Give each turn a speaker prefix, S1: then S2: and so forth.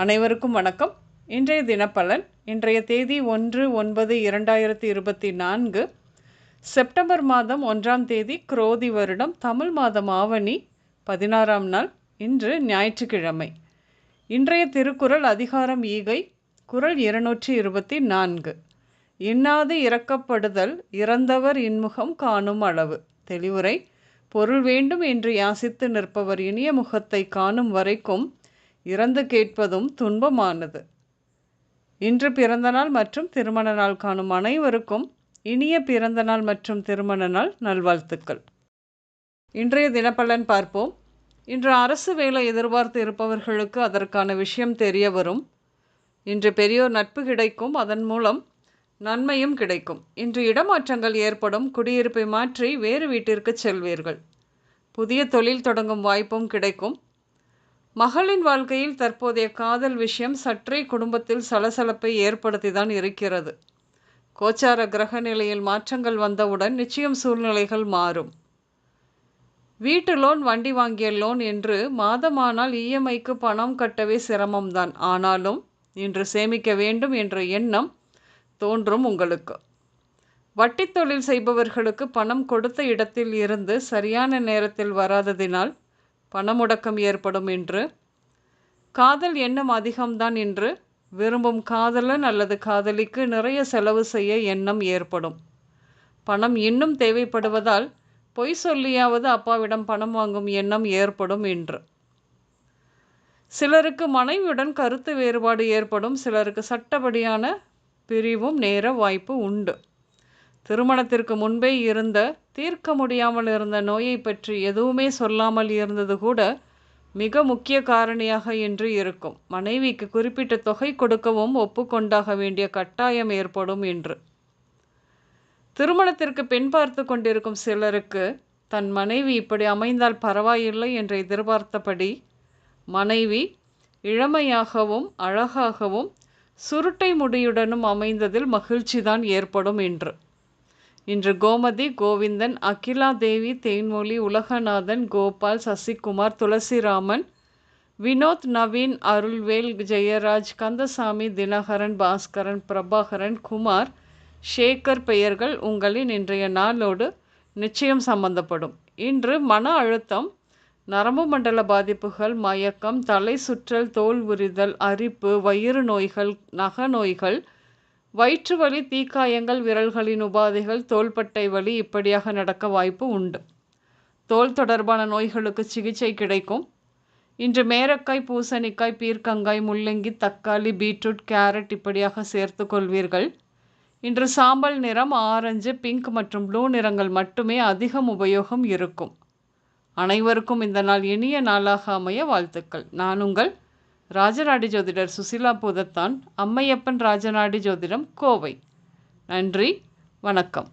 S1: அனைவருக்கும் வணக்கம். இன்றைய தினப்பலன். இன்றைய தேதி 1/9/2024 செப்டம்பர் மாதம் 1ஆம் தேதி குரோதி வருடம் தமிழ் மாதம் ஆவணி 16ஆம் நாள். இன்று ஞாயிற்றுக்கிழமை. இன்றைய திருக்குறள் அதிகாரம் ஈகை, குறள் 224. இன்னாது இரக்கப்படுதல் இறந்தவர் இன்முகம் காணும் அளவு. தெளிவுரை: பொருள் வேண்டும் என்று யாசித்து நிற்பவர் இனிய முகத்தை காணும் வரைக்கும் இறந்து கேட்பதும் துன்பமானது. இன்று பிறந்தநாள் மற்றும் திருமண நாள் காணும் அனைவருக்கும் இனிய பிறந்த நாள் மற்றும் திருமண நாள் நல்வாழ்த்துக்கள். இன்றைய தினப்பலன் பார்ப்போம். இன்று அரசு வேலை எதிர்பார்த்து இருப்பவர்களுக்கு அதற்கான விஷயம் தெரிய வரும். இன்று பெரியோர் நட்பு கிடைக்கும், அதன் மூலம் நன்மையும் கிடைக்கும். இன்று இடமாற்றங்கள் ஏற்படும், குடியிருப்பை மாற்றி வேறு வீட்டிற்கு செல்வீர்கள். புதிய தொழில் தொடங்கும் வாய்ப்பும் கிடைக்கும். மகளின் வாழ்க்கையில் தற்போதைய காதல் விஷயம் சற்றே குடும்பத்தில் சலசலப்பை ஏற்படுத்தி தான் இருக்கிறது. கோச்சார கிரக நிலையில் மாற்றங்கள் வந்தவுடன் நிச்சயம் சூழ்நிலைகள் மாறும். வீட்டு லோன், வண்டி வாங்கிய லோன் என்று மாதமானால் இஎம்ஐக்கு பணம் கட்டவே சிரமம்தான். ஆனாலும் இன்று சேமிக்க வேண்டும் என்ற எண்ணம் தோன்றும் உங்களுக்கு. வட்டி தொழில் செய்பவர்களுக்கு பணம் கொடுத்த இடத்தில் இருந்து சரியான நேரத்தில் வராததினால் பணமுடக்கம் ஏற்படும். என்று காதல் எண்ணம் அதிகம்தான். இன்று விரும்பும் காதலன் அல்லது காதலிக்கு நிறைய செலவு செய்ய எண்ணம் ஏற்படும். பணம் இன்னும் தேவைப்படுவதால் பொய் சொல்லியாவது அப்பாவிடம் பணம் வாங்கும் எண்ணம் ஏற்படும். என்று சிலருக்கு மனைவியுடன் கருத்து வேறுபாடு ஏற்படும். சிலருக்கு சட்டப்படியான பிரிவும் நேர வாய்ப்பு உண்டு. திருமணத்திற்கு முன்பே இருந்த தீர்க்க முடியாமல் இருந்த நோயை பற்றி எதுவுமே சொல்லாமல் இருந்தது கூட மிக முக்கிய காரணியாக இன்று இருக்கும். மனைவிக்கு குறிப்பிட்ட தொகை கொடுக்கவும் ஒப்புக்கொண்டாக வேண்டிய கட்டாயம் ஏற்படும். என்று திருமணத்திற்கு பெண் பார்த்து கொண்டிருக்கும் சிலருக்கு தன் மனைவி இப்படி அமைந்தால் பரவாயில்லை என்று எதிர்பார்த்தபடி மனைவி இளமையாகவும் அழகாகவும் சுருட்டை முடியுடனும் அமைந்ததில் மகிழ்ச்சிதான் ஏற்படும். இன்று கோமதி, கோவிந்தன், அகிலா தேவி, தேன்மொழி, உலகநாதன், கோபால், சசிகுமார், துளசிராமன், வினோத், நவீன், அருள்வேல், ஜெயராஜ், கந்தசாமி, தினகரன், பாஸ்கரன், பிரபாகரன், குமார், ஷேகர் பெயர்கள் உங்களின் இன்றைய நாளோடு நிச்சயம் சம்பந்தப்படும். இன்று மன அழுத்தம், நரம்பு மண்டல பாதிப்புகள், மயக்கம், தலை சுற்றல், தோல் உரிதல், அரிப்பு, வயிறு நோய்கள், நக நோய்கள், வயிற்று வலி, தீக்காயங்கள், விரல்களின் உபாதைகள், தோள்பட்டை வலி இப்படியாக நடக்க வாய்ப்பு உண்டு. தோல் தொடர்பான நோய்களுக்கு சிகிச்சை கிடைக்கும். இன்று மேரக்காய், பூசணிக்காய், பீர்க்கங்காய், முள்ளங்கி, தக்காளி, பீட்ரூட், கேரட் இப்படியாக சேர்த்து கொள்வீர்கள். இன்று சாம்பல் நிறம், ஆரஞ்சு, பிங்க் மற்றும் ப்ளூ நிறங்கள் மட்டுமே அதிகம் உபயோகம் இருக்கும். அனைவருக்கும் இந்த நாள் இனிய நாளாக அமைய வாழ்த்துக்கள். நான் உங்கள் ராஜநாடி ஜோதிடர் சுசிலா பூதத்தான், அம்மையப்பன் ராஜநாடி ஜோதிடம், கோவை. நன்றி, வணக்கம்.